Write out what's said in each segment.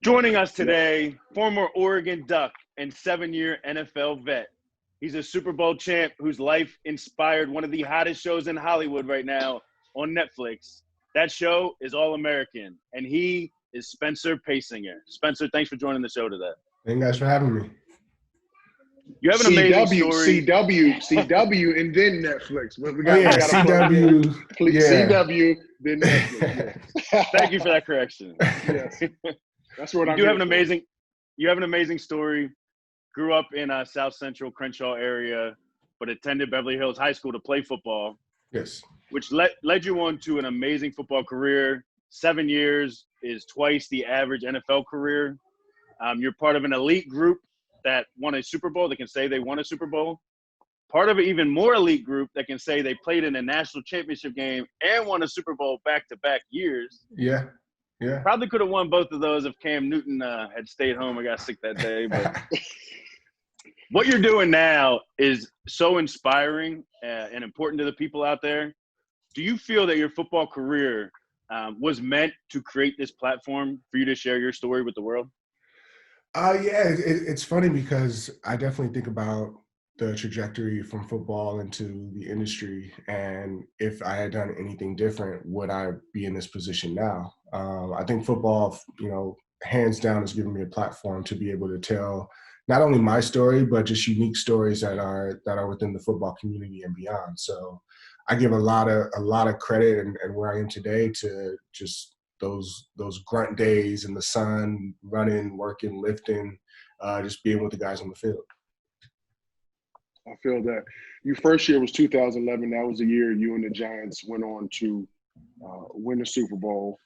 Joining us today, former Oregon Duck and 7-year NFL vet. He's a Super Bowl champ whose life inspired one of the hottest shows in Hollywood right now on Netflix. That show is All American, and he is Spencer Paysinger. Spencer, thanks for joining the show today. Thank you guys for having me. You have an amazing story. CW, and then Netflix. CW. CW, then Netflix. Yes. Thank you for that correction. Yes. That's what I'm You have an amazing story. Grew up in South Central Crenshaw area, but attended Beverly Hills High School to play football. Yes. Which led you on to an amazing football career. 7 years is twice the average NFL career. You're part of an elite group that won a Super Bowl, that can say they won a Super Bowl. Part of an even more elite group that can say they played in a national championship game and won a Super Bowl back-to-back years. Yeah. Probably could have won both of those if Cam Newton had stayed home or got sick that day. But what you're doing now is so inspiring and important to the people out there. Do you feel that your football career was meant to create this platform for you to share your story with the world? It's funny because I definitely think about the trajectory from football into the industry, and if I had done anything different, would I be in this position now? I think football, hands down, has given me a platform to be able to tell not only my story, but just unique stories that are within the football community and beyond. So I give a lot of credit and where I am today to just those grunt days in the sun, running, working, lifting, just being with the guys on the field. I feel that. Your first year was 2011. That was the year you and the Giants went on to win the Super Bowl.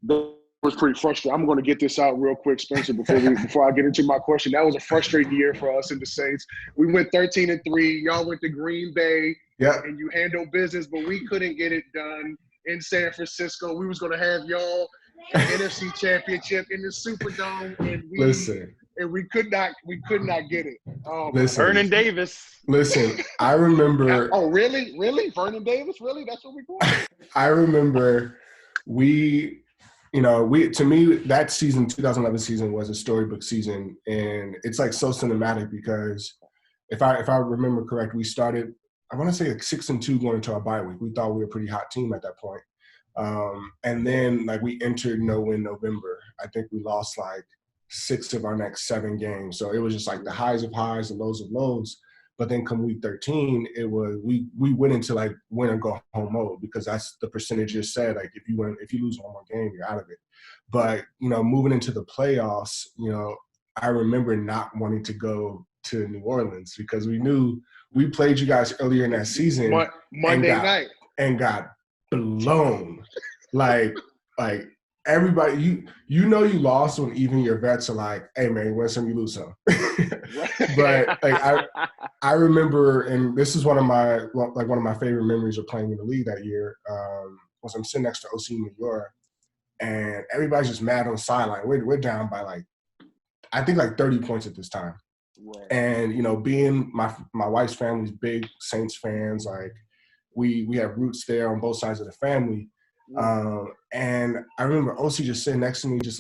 That was pretty frustrating. I'm going to get this out real quick, Spencer, before I get into my question. That was a frustrating year for us in the Saints. We went 13-3. Y'all went to Green Bay, and you handled business, but we couldn't get it done in San Francisco. We was going to have y'all NFC Championship in the Superdome, and we could not get it. Vernon Davis. Listen, I remember. Oh, really? Vernon Davis? Really? That's what we call it? I remember to me, that season, 2011 season, was a storybook season, and it's like so cinematic because if I remember correct, we started, I want to say, like 6-2 going into our bye week. We thought we were a pretty hot team at that point. And then we entered no-win November. I think we lost 6 of our next 7 games. So it was just the highs of highs, the lows of lows. But then come week 13, it was we went into win or go home mode, because that's the percentages said. If you lose one more game, you're out of it. But moving into the playoffs, I remember not wanting to go to New Orleans because we knew we played you guys earlier in that season, Monday night, and got blown. Everybody, you lost when even your vets are like, "Hey man, you win some, you lose some." But I remember, and this is one of my favorite memories of playing in the league that year. Was I'm sitting next to OC Major, and everybody's just mad on the sideline. We're down by I think 30 points at this time. Right. And being my wife's family's big Saints fans, we have roots there on both sides of the family. And I remember OC just sitting next to me, just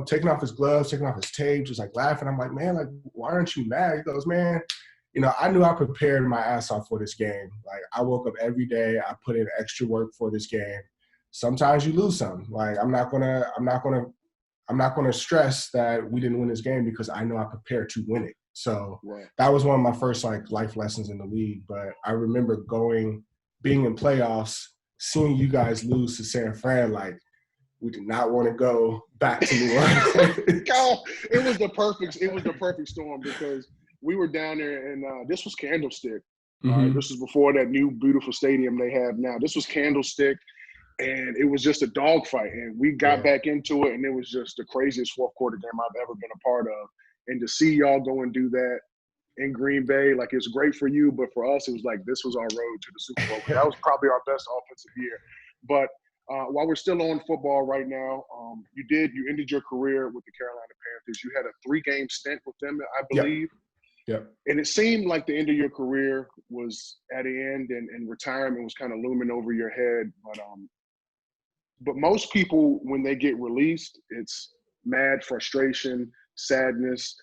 taking off his gloves, taking off his tape, just laughing. I'm like, man, why aren't you mad? He goes, man, I knew I prepared my ass off for this game. I woke up every day, I put in extra work for this game. Sometimes you lose some. I'm not gonna stress that we didn't win this game because I know I prepared to win it. So that was one of my first life lessons in the league. But I remember being in playoffs, seeing you guys lose to San Fran, we did not want to go back to New Orleans. It was the perfect storm because we were down there, and this was Candlestick. Mm-hmm. This was before that new beautiful stadium they have now. This was Candlestick, and it was just a dogfight. And we got back into it, and it was just the craziest fourth quarter game I've ever been a part of. And to see y'all go and do that in Green Bay, it's great for you, but for us, it was this was our road to the Super Bowl. That was probably our best offensive year. But while we're still on football right now, you ended your career with the Carolina Panthers. You had a 3-game stint with them, I believe. Yep. And it seemed like the end of your career was at the end, and retirement was kind of looming over your head. But most people, when they get released, it's mad frustration, sadness.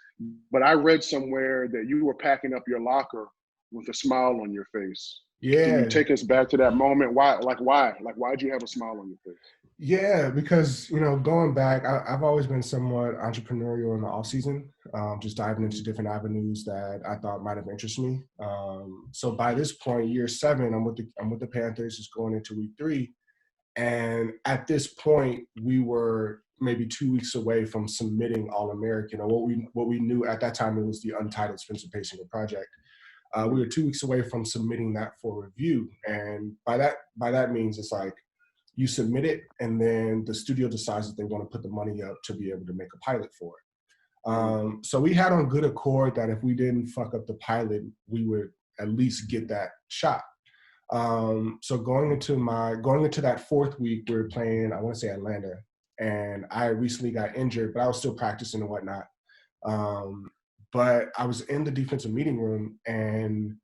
But I read somewhere that you were packing up your locker with a smile on your face. Can you Yeah. take us back to that moment? Why? Why'd you have a smile on your face? Yeah, because going back, I've always been somewhat entrepreneurial in the off season, just diving into different avenues that I thought might have interested me. So by this point, year 7, I'm with the Panthers, just going into week 3, and at this point, we were maybe 2 weeks away from submitting All American, or what we knew at that time, it was the untitled Spencer Paysinger project. We were 2 weeks away from submitting that for review, and by that means it's like, you submit it, and then the studio decides that they want to put the money up to be able to make a pilot for it. So we had on good accord that if we didn't fuck up the pilot, we would at least get that shot. So going into that 4th week, we were playing, I want to say Atlanta, and I recently got injured, but I was still practicing and whatnot. But I was in the defensive meeting room, and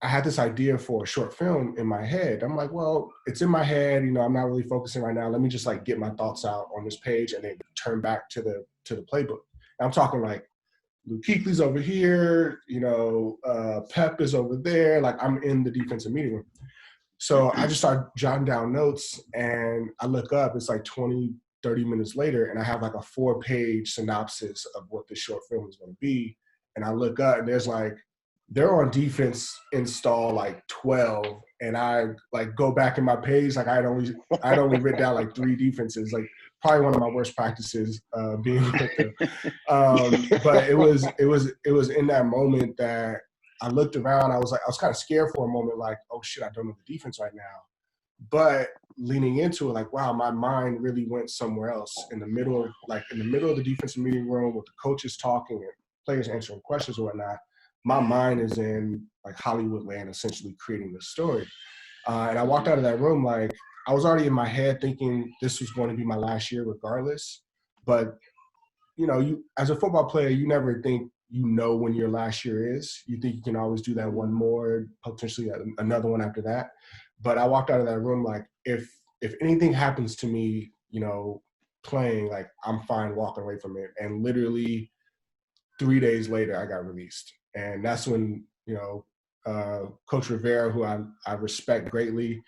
I had this idea for a short film in my head. I'm like, well, it's in my head, I'm not really focusing right now. Let me just like get my thoughts out on this page and then turn back to the playbook. And I'm talking like Luke Kuechly's over here, Pep is over there. Like, I'm in the defensive meeting room. So I just start jotting down notes, and I look up, it's like 20, 30 minutes later, and I have like a 4-page synopsis of what this short film is going to be. And I look up, and there's like, they're on defense install like 12, and I like go back in my page, like I'd only written down like 3 defenses, like probably one of my worst practices being with them. But it was in that moment that I looked around. I was kind of scared for a moment, like, oh shit, I don't know the defense right now. But leaning into it, like, wow, my mind really went somewhere else in the middle of the defensive meeting room with the coaches talking and players answering questions or whatnot. My mind is in like Hollywood land, essentially creating this story. And I walked out of that room, like, I was already in my head thinking this was going to be my last year regardless. But, you as a football player, you never think when your last year is. You think you can always do that one more, potentially another one after that. But I walked out of that room like, if anything happens to me, playing, like, I'm fine walking away from it. And literally 3 days later, I got released. And that's when, Coach Rivera, who I respect greatly,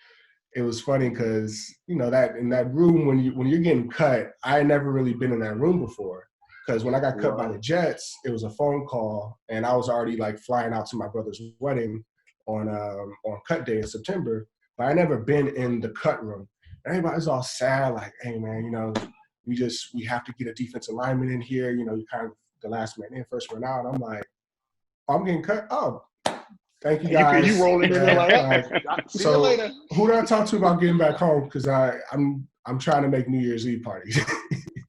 it was funny because, that in that room, when you're getting cut, I had never really been in that room before. Because when I got cut by the Jets, it was a phone call, and I was already like flying out to my brother's wedding on cut day in September. But I never been in the cut room. Everybody's all sad, like, hey man, we have to get a defensive lineman in here. You're kind of the last man in, first man out. And I'm like, I'm getting cut. Oh, thank you guys. You rolling in there like, see you later. Who did I talk to about getting back home? Because I'm trying to make New Year's Eve parties.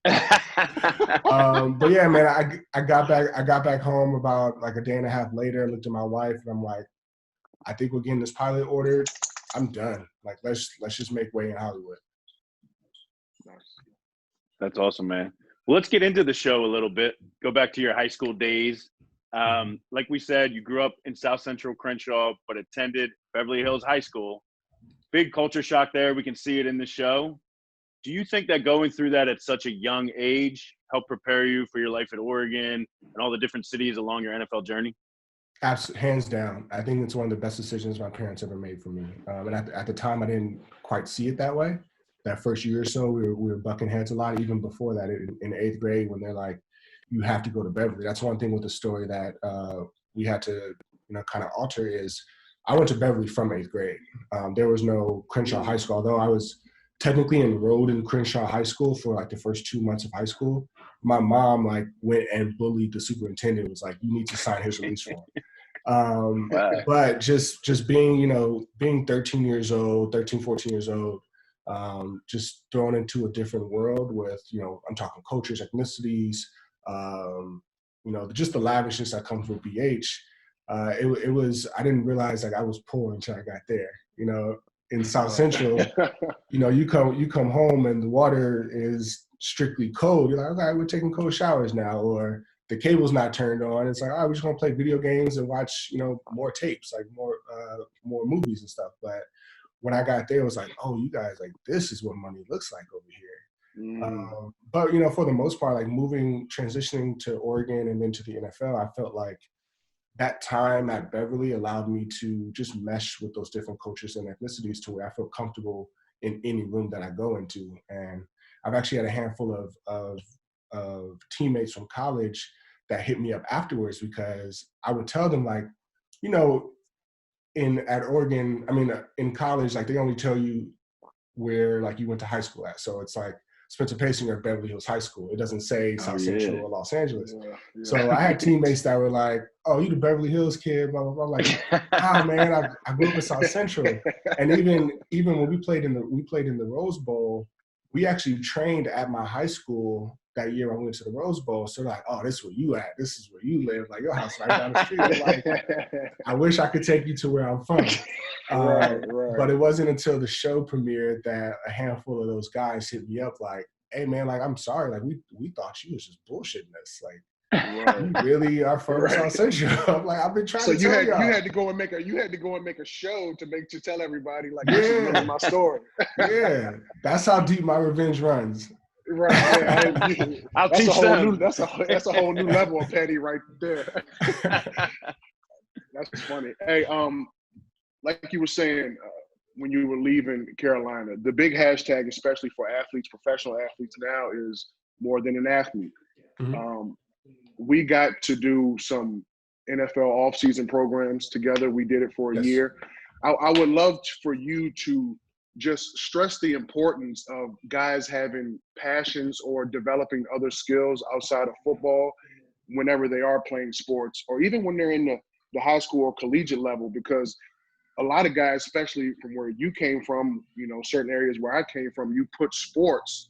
But yeah, man, I got back home about like a day and a half later. I looked at my wife, and I'm like, I think we're getting this pilot ordered. I'm done. Like, let's just make way in Hollywood. That's awesome, man. Well, let's get into the show a little bit. Go back to your high school days. Like we said, you grew up in South Central Crenshaw, but attended Beverly Hills High School. Big culture shock there. We can see it in the show. Do you think that going through that at such a young age helped prepare you for your life at Oregon and all the different cities along your NFL journey? Absolutely, hands down. I think it's one of the best decisions my parents ever made for me. And at the time, I didn't quite see it that way. That first year or so, we were bucking heads a lot. Even before that, in 8th grade, when they're like, you have to go to Beverly. That's one thing with the story that we had to, kind of alter is I went to Beverly from 8th grade. There was no Crenshaw High School, although I was technically enrolled in Crenshaw High School for like the first 2 months of high school. My mom like went and bullied the superintendent, was like, you need to sign his release form. But just being, being 13 years old, 13, 14 years old, just thrown into a different world with, I'm talking cultures, ethnicities, just the lavishness that comes with BH. It was, I didn't realize like I was poor until I got there, in South Central, you come home and the water is strictly cold. You're like, okay, we're taking cold showers now, or the cable's not turned on. It's like, all right, we're just gonna play video games and watch, more tapes, like more movies and stuff. But when I got there, it was like, oh, you guys, like, this is what money looks like over here. Mm. But, for the most part, like transitioning to Oregon and then to the NFL, I felt like that time at Beverly allowed me to just mesh with those different cultures and ethnicities to where I feel comfortable in any room that I go into. And I've actually had a handful of teammates from college that hit me up afterwards, because I would tell them, like, at Oregon, in college, like, they only tell you where, like, you went to high school at. So it's like Spencer Paysinger at Beverly Hills High School. It doesn't say South Central or Los Angeles. Yeah. So I had teammates that were like, "Oh, you the Beverly Hills kid?" Blah blah blah. I'm like, man, I grew up in South Central, and even when we played in the Rose Bowl, we actually trained at my high school that year. I went to the Rose Bowl, so they're like, "Oh, this is where you at. This is where you live. Like, your house right down the street." I'm like, I wish I could take you to where I'm from. Right. But it wasn't until the show premiered that a handful of those guys hit me up like, "Hey man, like, I'm sorry, like, we thought you was just bullshitting us. Like, you really are from South Central." I'm like, I've been trying to tell y'all. You had to go and make a show to tell everybody, like, this is really my story. Yeah, that's how deep my revenge runs. Right. Yeah, I'll teach them. That's a whole new level of petty right there. That's funny. Hey, like you were saying, when you were leaving Carolina, the big hashtag, especially for athletes, professional athletes now, is more than an athlete. Mm-hmm. We got to do some NFL offseason programs together. We did it for a year. I would love for you to just stress the importance of guys having passions or developing other skills outside of football whenever they are playing sports, or even when they're in the high school or collegiate level, because a lot of guys, especially from where you came from, certain areas where I came from, you put sports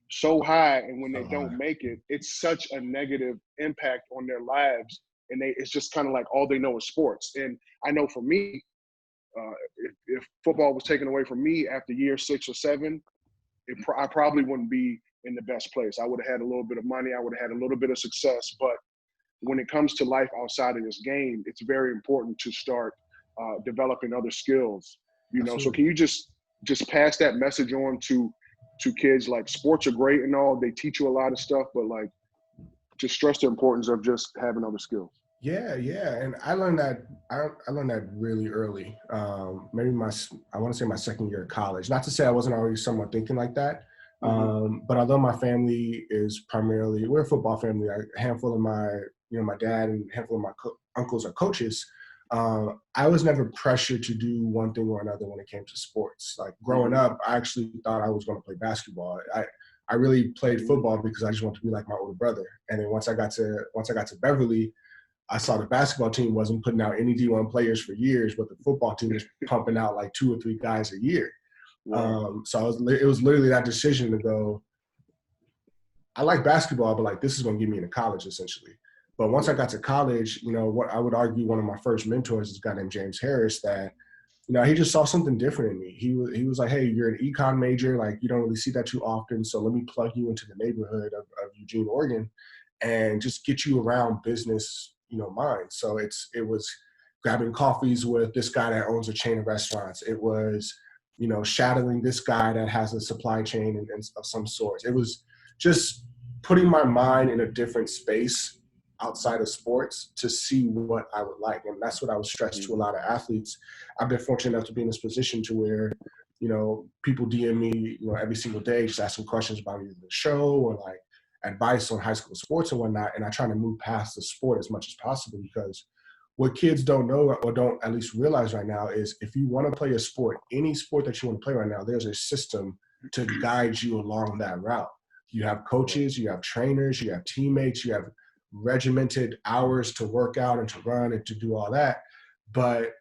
so high, and when they don't make it, it's such a negative impact on their lives, and it's just kind of like all they know is sports. And I know for me, if football was taken away from me after year 6 or 7, I probably wouldn't be in the best place. I would have had a little bit of money, I would have had a little bit of success, but when it comes to life outside of this game, it's very important to start developing other skills. Absolutely. So can you just pass that message on to kids? Like, sports are great and all, they teach you a lot of stuff, but like, just stress the importance of just having other skills. Yeah, and I learned that really early. Maybe I want to say my second year of college. Not to say I wasn't already somewhat thinking like that, but although my family is we're a football family. A handful of my dad and a handful of my uncles are coaches. I was never pressured to do one thing or another when it came to sports. Like, growing up, I actually thought I was going to play basketball. I really played football because I just wanted to be like my older brother. And then once I got to Beverly, I saw the basketball team wasn't putting out any D1 players for years, but the football team was pumping out like 2 or 3 guys a year. So it was literally that decision to go, I like basketball, but like, this is going to get me into college essentially. But once I got to college, what I would argue one of my first mentors is a guy named James Harris that, he just saw something different in me. He was like, hey, you're an econ major. Like, you don't really see that too often. So let me plug you into the neighborhood of Eugene, Oregon, and just get you around business, minds. So it was grabbing coffees with this guy that owns a chain of restaurants. It was, shadowing this guy that has a supply chain and of some sort. It was just putting my mind in a different space outside of sports to see what I would like. And that's what I would stress to a lot of athletes. I've been fortunate enough to be in this position to where, people DM me, every single day, just asking questions about either the show or like advice on high school sports and whatnot. And I try to move past the sport as much as possible, because what kids don't know or don't at least realize right now is if you want to play a sport, any sport that you want to play right now, there's a system to guide you along that route. You have coaches, you have trainers, you have teammates, you have regimented hours to work out and to run and to do all that. But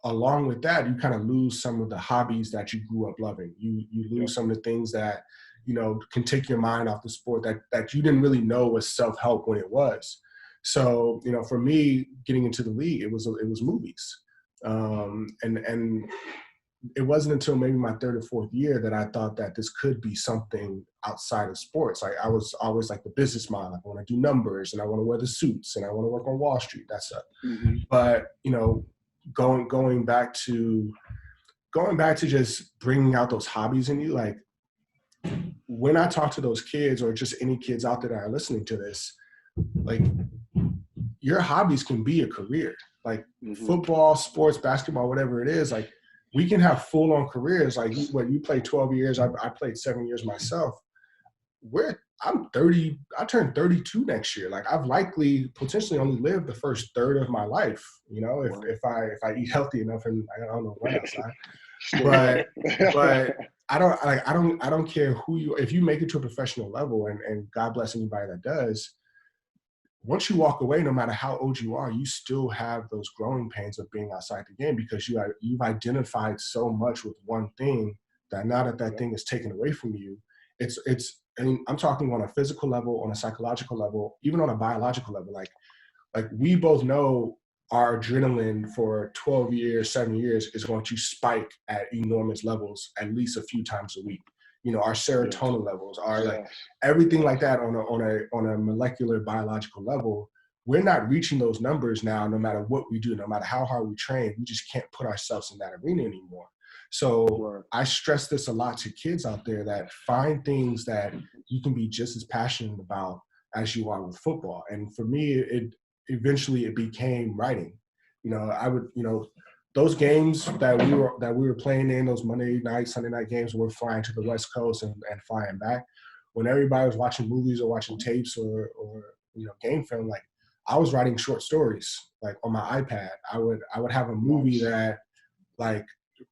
along with that, you kind of lose some of the hobbies that you grew up loving. You lose some of the things that, can take your mind off the sport that you didn't really know was self-help when it was. So, for me, getting into the league, it was movies. And it wasn't until maybe my 3rd or 4th year that I thought that this could be something outside of sports. Like, I was always like the business mind. I want to do numbers and I want to wear the suits and I want to work on Wall Street, that stuff. But, going back to just bringing out those hobbies in you, like, when I talk to those kids or just any kids out there that are listening to this, like your hobbies can be a career. Like football, sports, basketball, whatever it is, like we can have full on careers. Like when you play 12 years, I played 7 years myself. I'm 30, I turned 32 next year. Like I've likely potentially only lived the first third of my life, you know, if I eat healthy enough and I don't know what outside. But I don't care who you, if you make it to a professional level, and God bless anybody that does, once you walk away, no matter how old you are, you still have those growing pains of being outside the game because you've identified so much with one thing that now that thing is taken away from you, it's and I'm talking on a physical level, on a psychological level, even on a biological level. Like we both know our adrenaline for 12 years, 7 years is going to spike at enormous levels at least a few times a week. You know, our serotonin levels are like everything like that on a molecular biological level. We're not reaching those numbers now, no matter what we do, no matter how hard we train. We just can't put ourselves in that arena anymore. So I stress this a lot to kids out there that find things that you can be just as passionate about as you are with football. And for me, it eventually became writing. You know, I would, you know, those games that we were playing in, those Monday night, Sunday night games, we're flying to the West Coast and flying back. When everybody was watching movies or watching tapes or you know, game film, like I was writing short stories like on my iPad. I would have a movie that like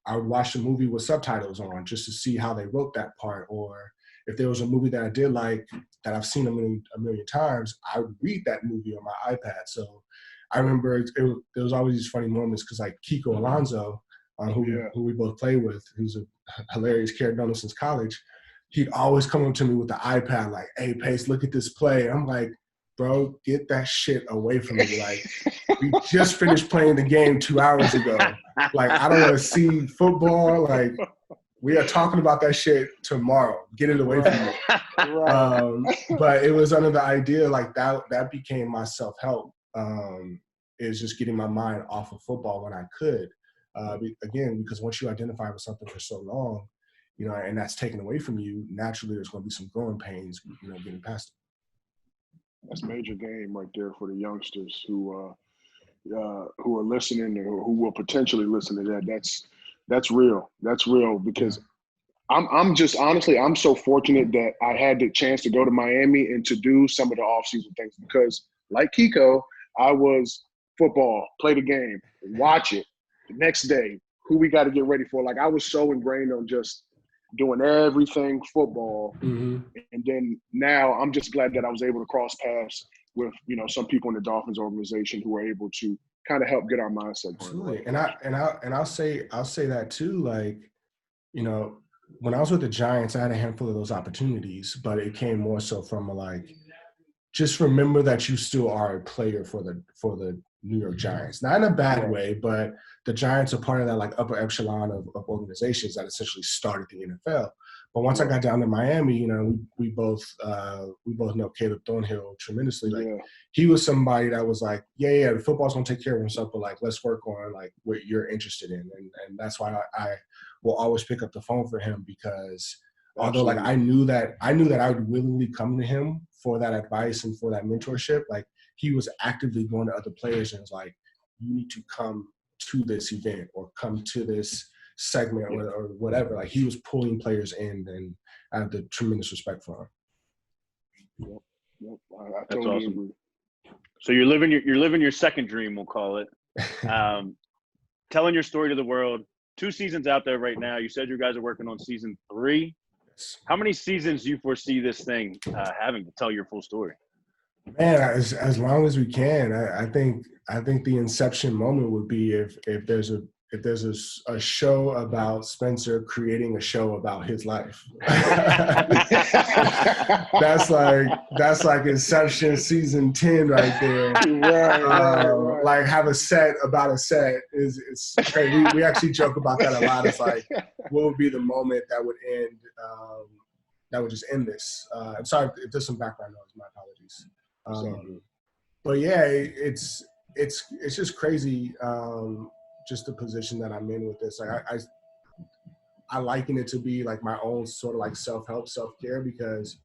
I would watch the movie with subtitles on just to see how they wrote that part. Or if there was a movie that I did like that I've seen a million times, I would read that movie on my iPad. So I remember there was always these funny moments because like Kiko Alonso, who we both play with, who's a hilarious character known since college, he'd always come up to me with the iPad like, "Hey, Pace, look at this play." I'm like, "Bro, get that shit away from me. Like, we just finished playing the game 2 hours ago. Like, I don't want to see football. Like, we are talking about that shit tomorrow. Get it away from me." But it was under the idea like that became my self-help, is just getting my mind off of football when I could. Again, because once you identify with something for so long, you know, and that's taken away from you, naturally there's going to be some growing pains, you know, getting past it. That's major game right there for the youngsters who are listening or who will potentially listen to that. That's real. That's real because I'm just honestly, I'm so fortunate that I had the chance to go to Miami and to do some of the off-season things because like Kiko, I was football, play the game, watch it the next day, who we got to get ready for. Like I was so ingrained on just doing everything football. And then now I'm just glad that I was able to cross paths with, you know, some people in the Dolphins organization who were able to kind of help get our mindset going. Absolutely. I'll say that too. Like, you know, when I was with the Giants, I had a handful of those opportunities, but it came more so from like, just remember that you still are a player for the New York Giants. Not in a bad way, but the Giants are part of that like upper echelon of organizations that essentially started the NFL. But once I got down to Miami, you know, we both know Caleb Thornhill tremendously. Like he was somebody that was like, the football's gonna take care of himself, but like let's work on like what you're interested in. And that's why I will always pick up the phone for him because although like I knew that I would willingly come to him for that advice and for that mentorship, like he was actively going to other players and was like, you need to come to this event or come to this segment or whatever. Like he was pulling players in, and I have the tremendous respect for him. I That's totally awesome. Agree. So you're living your second dream, we'll call it. Telling your story to the world. 2 seasons out there right now. You said you guys are working on season 3. How many seasons do you foresee this thing having to tell your full story? Man, as long as we can. I think the inception moment would be if there's a show about Spencer creating a show about his life. that's like Inception season 10 right there. Right. Like have a set about a set it's crazy. We actually joke about that a lot. It's like, what would be the moment that would end? That would just end this. I'm sorry if there's some background noise. My apologies. But yeah, it's just crazy. Just the position that I'm in with this. Like I liken it to be like my own sort of like self-help, self-care, because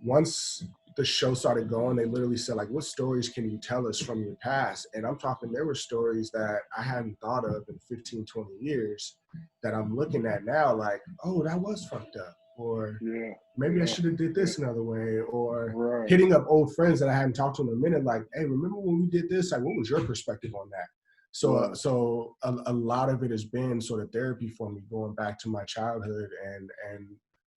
once the show started going, they literally said, like, what stories can you tell us from your past? And I'm talking, there were stories that I hadn't thought of in 15, 20 years that I'm looking at now like, oh, that was fucked up. Or maybe I should have did this another way. Or hitting up old friends that I hadn't talked to in a minute, like, hey, remember when we did this? Like, what was your perspective on that? So a lot of it has been sort of therapy for me, going back to my childhood and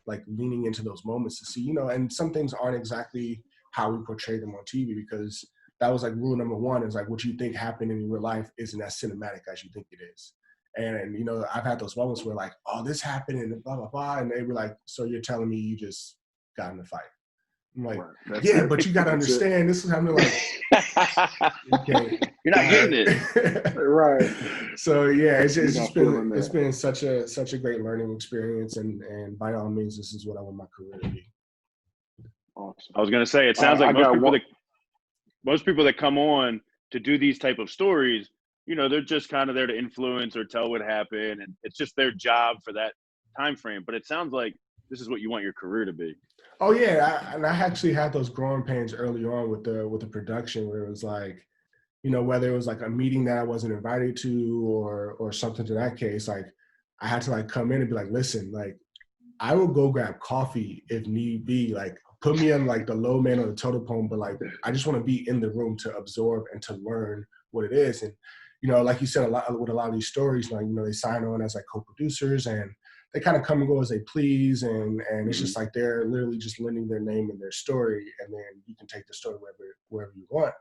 like leaning into those moments to see, you know, and some things aren't exactly how we portray them on TV, because that was like rule number one, is like what you think happened in real life isn't as cinematic as you think it is. And you know, I've had those moments where like, oh, this happened and blah, blah, blah. And they were like, so you're telling me you just got in a fight? I'm like, yeah, but you got to understand, this is happening. Like, okay, you're not getting it. Right. So yeah, it's been such a great learning experience, and by all means, this is what I want my career to be. Awesome. I was gonna say, it sounds like most people that come on to do these type of stories, you know, they're just kind of there to influence or tell what happened, and it's just their job for that time frame. But it sounds like this is what you want your career to be. Oh yeah, I actually had those growing pains early on with the production, where it was like, you know, whether it was like a meeting that I wasn't invited to or something to that case, like I had to like come in and be like, listen, like I will go grab coffee if need be, like put me on like the low man on the totem pole, but like I just want to be in the room to absorb and to learn what it is. And you know, like you said, a lot of these stories, like, you know, they sign on as like co-producers and they kind of come and go as they please, and it's just like they're literally just lending their name and their story, and then you can take the story wherever you want.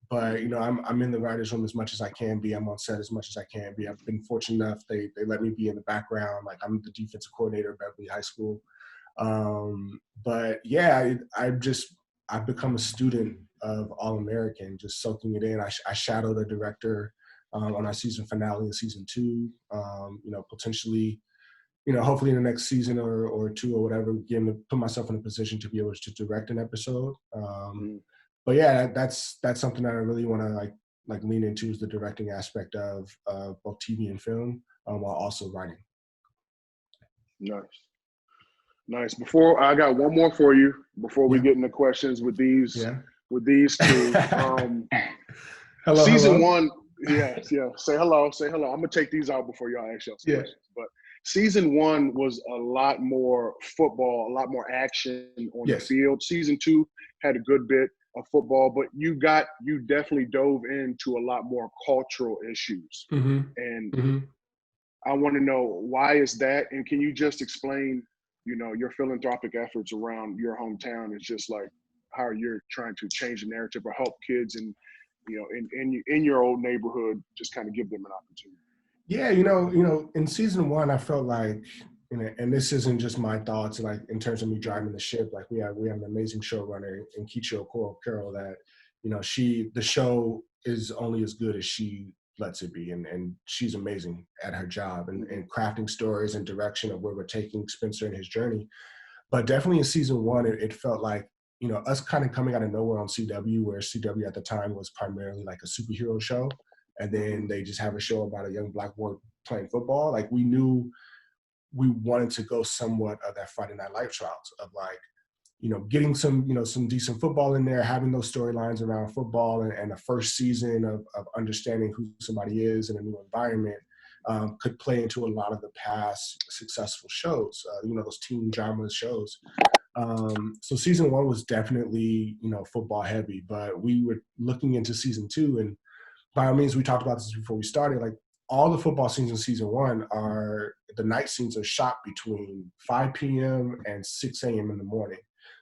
But you know, I'm in the writers' room as much as I can be. I'm on set as much as I can be. I've been fortunate enough they let me be in the background. Like I'm the defensive coordinator at Beverly High School. But yeah, I've become a student of All American, just soaking it in. I shadowed a director on our season finale in season 2. You know, potentially, you know, hopefully in the next season or 2 or whatever, getting to put myself in a position to be able to direct an episode. But yeah, that's something that I really want to like lean into, is the directing aspect of both TV and film, while also writing. Nice. Before I got one more for you before we get into questions with these two. Hello, season hello. 1, Say hello. I'm gonna take these out before y'all ask y'all some questions. But season 1 was a lot more football, a lot more action on the field. Season 2 had a good bit of football, but you definitely dove into a lot more cultural issues. And I want to know, why is that? And can you just explain, you know, your philanthropic efforts around your hometown? Is just like how you're trying to change the narrative or help kids and, you know, in your old neighborhood, just kind of give them an opportunity. Yeah, you know, in season 1, I felt like, you know, and this isn't just my thoughts, like in terms of me driving the ship, like we have an amazing showrunner in Kicho Carroll that, you know, the show is only as good as she lets it be. And she's amazing at her job and crafting stories and direction of where we're taking Spencer and his journey. But definitely in season 1, it felt like, you know, us kind of coming out of nowhere on CW, where CW at the time was primarily like a superhero show. And then they just have a show about a young Black boy playing football. Like we knew we wanted to go somewhat of that Friday Night Lights route of like, you know, getting some decent football in there, having those storylines around football and the first season of understanding who somebody is in a new environment could play into a lot of the past successful shows, you know, those teen drama shows. So season 1 was definitely, you know, football heavy, but we were looking into season 2, and by all means, we talked about this before we started, like all the football scenes in season 1 the night scenes are shot between 5 p.m. and 6 a.m. in the morning.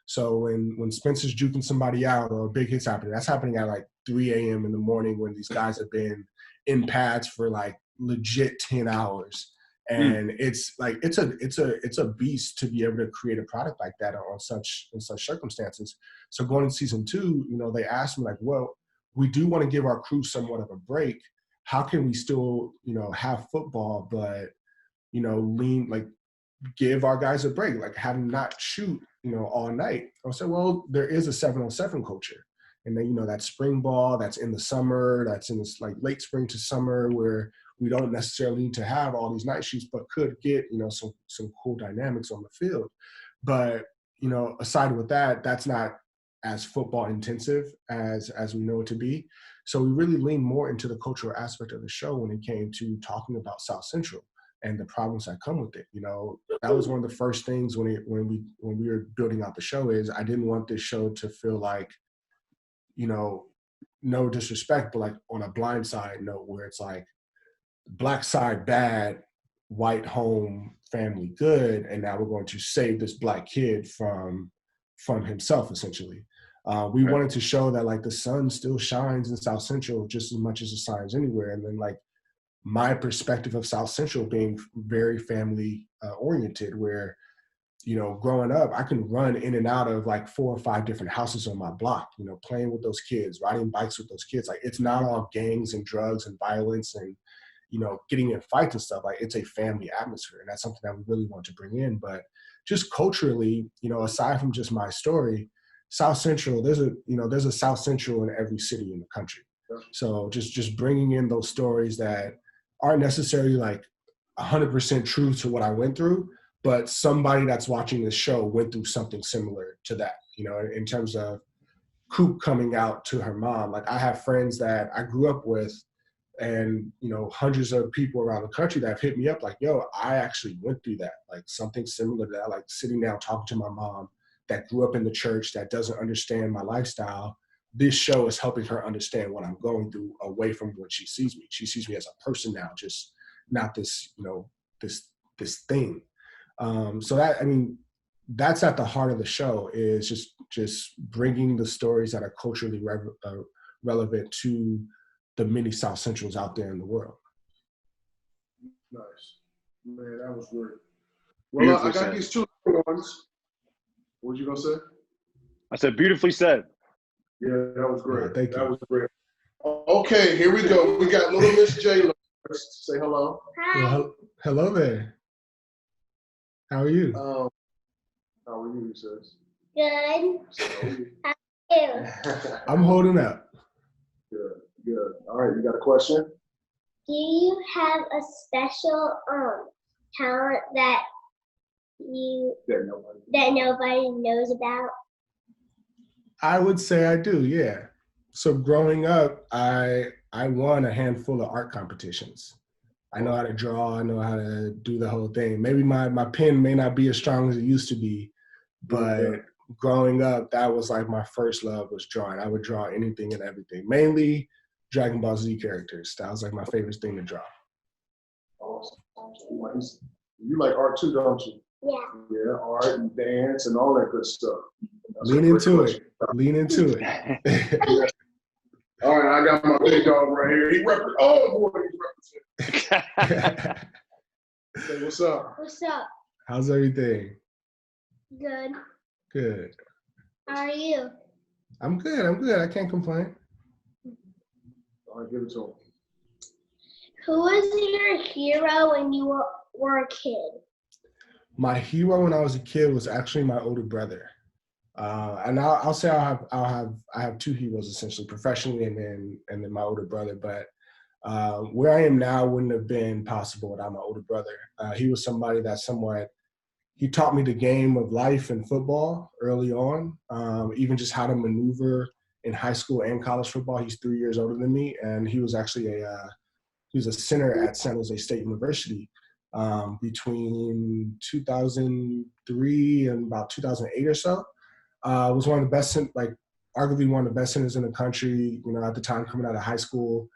So when Spencer's juking somebody out or a big hit's happening, that's happening at like 3 a.m. in the morning when these guys have been in pads for like legit 10 hours. And it's like, it's a beast to be able to create a product like that in such circumstances. So going into season 2, you know, they asked me like, well, we do want to give our crew somewhat of a break. How can we still, you know, have football, but, you know, give our guys a break, like have them not shoot, you know, all night. I said, well, there is a 7-on-7 culture. And then, you know, that spring ball that's in the summer, that's in this like late spring to summer where we don't necessarily need to have all these night shoots, but could get, some cool dynamics on the field. But, aside with that, that's not as football intensive as we know it to be. So we really leaned more into the cultural aspect of the show when it came to talking about South Central and the problems that come with it. That was one of the first things when we were building out the show is I didn't want this show to feel like, no disrespect, but like on a blind side note where it's like black side bad, white home family good, and now we're going to save this black kid from himself essentially. We wanted to show that like the sun still shines in South Central just as much as it shines anywhere, and then like my perspective of South Central being very family oriented, where growing up, I can run in and out of like 4 or 5 different houses on my block, playing with those kids, riding bikes with those kids. Like it's not all gangs and drugs and violence and, getting in fights and stuff. Like it's a family atmosphere. And that's something that we really want to bring in. But just culturally, aside from just my story, South Central, there's a South Central in every city in the country. So just bringing in those stories that aren't necessarily like 100% true to what I went through, but somebody that's watching this show went through something similar to that, in terms of Coop coming out to her mom. Like I have friends that I grew up with and, hundreds of people around the country that have hit me up like, yo, I actually went through that, like something similar to that, like sitting down, talking to my mom that grew up in the church, that doesn't understand my lifestyle. This show is helping her understand what I'm going through away from what she sees me. She sees me as a person now, just not this, this thing. So that's at the heart of the show, is just bringing the stories that are culturally relevant to the many South Centrals out there in the world. Nice. Man, that was great. Well, I got these 2 ones. What you gonna say? I said beautifully said. Yeah, that was great. Yeah, thank you. That was great. Okay, here we go. We got little Miss J. Say hello. Hi. Well, hello there. How are you? How are you, sis? Good. How are you? How are you? I'm holding up. Good. All right, you got a question? Do you have a special talent that nobody knows about? I would say I do, yeah. So growing up, I won a handful of art competitions. I know how to draw, I know how to do the whole thing. Maybe my pen may not be as strong as it used to be, but growing up, that was like my first love was drawing. I would draw anything and everything, mainly Dragon Ball Z characters. That was like my favorite thing to draw. Awesome. You like art too, don't you? Yeah. Yeah, art and dance and all that good stuff. Lean into it. Yeah. All right, I got my big dog right here. He's representing. Say, what's up? What's up? How's everything? Good. Good. How are you? I'm good. I can't complain. All right, give it to him. Who was your hero when you were a kid? My hero when I was a kid was actually my older brother. And I'll say I have 2 heroes essentially, professionally and then my older brother. But where I am now wouldn't have been possible without my older brother. He was somebody that he taught me the game of life and football early on, even just how to maneuver in high school and college football. He's 3 years older than me, and he was actually he was a center at San Jose State University between 2003 and about 2008 or so. Was one of the best, arguably one of the best centers in the country, at the time coming out of high school,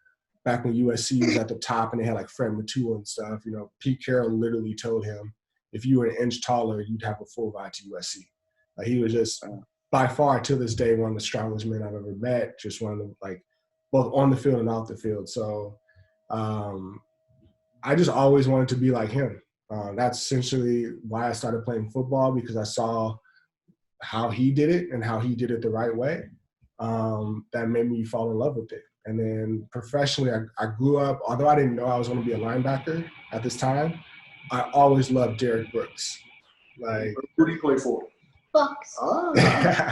back when USC was at the top and they had like Fred Matua and stuff. Pete Carroll literally told him, if you were an inch taller, you'd have a full ride to USC. Like he was just by far to this day one of the strongest men I've ever met. Just one of the both on the field and off the field. So I just always wanted to be like him. That's essentially why I started playing football, because I saw how he did it and how he did it the right way. That made me fall in love with it. And then professionally, I grew up, although I didn't know I was going to be a linebacker at this time, I always loved Derek Brooks. Who do you play for? Bucks.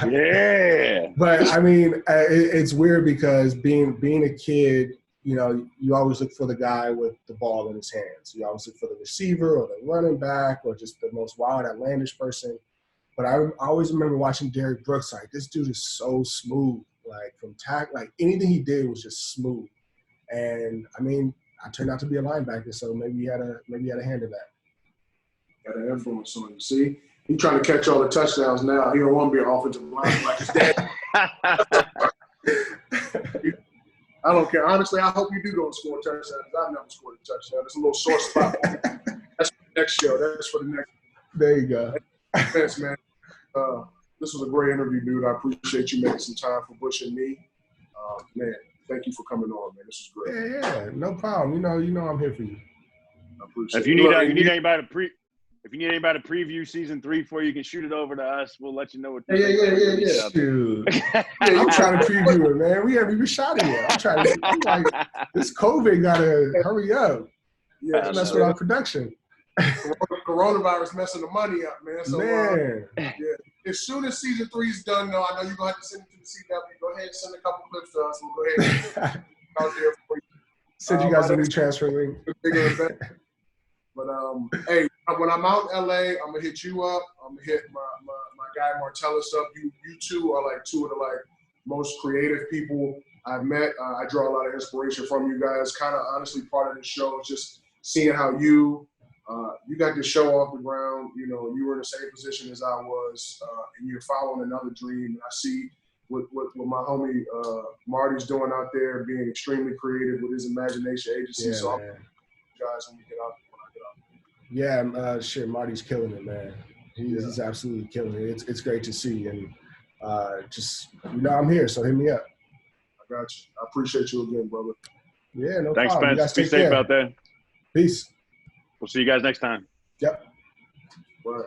Yeah. But I mean, it's weird because being a kid you know, you always look for the guy with the ball in his hands. You always look for the receiver or the running back or just the most wild, outlandish person. But I always remember watching Derrick Brooks. Like, this dude is so smooth. Like, from like anything he did was just smooth. And I mean, I turned out to be a linebacker, so maybe he had a hand in that. Got an influence on him. See, he's trying to catch all the touchdowns now. He don't want to be an offensive lineman like his dad. I don't care. Honestly, I hope you do go and score touchdowns. I've never scored a touchdown. It's a little sore spot. That's for the next show. That's for the next. There you go. Thanks, man. This was a great interview, dude. I appreciate you making some time for Bush and me. Man, thank you for coming on, man. This was great. Yeah, no problem. You know I'm here for you. I appreciate if you need anybody to preview season 3 for you can shoot it over to us. We'll let you know what. Yeah. Dude. I'm trying to preview it, man. We haven't even shot it yet. I'm like, this COVID gotta hurry up. Yeah, that's with our production. Coronavirus messing the money up, man. So, man. Yeah. As soon as season 3 is done, though, I know you're gonna have to send it to the CW. Go ahead and send a couple clips to us. We'll go ahead and out there for you. Send you guys a new transfer link. But hey, when I'm out in LA, I'm gonna hit you up. I'm gonna hit my guy Martellus up. You two are like two of the like most creative people I've met. I draw a lot of inspiration from you guys. Kind of honestly, part of the show is just seeing how you got the show off the ground. You know, you were in the same position as I was, and you're following another dream. And I see what my homie Marty's doing out there, being extremely creative with his imagination agency. Yeah, so I'll man. guys when we get out. Yeah, shit, Marty's killing it, man. He's absolutely killing it. It's great to see, and just I'm here, so hit me up. I got you. I appreciate you again, brother. Yeah, no Thanks, problem. Spence. Be safe out there. Peace. We'll see you guys next time. Yep. Bye.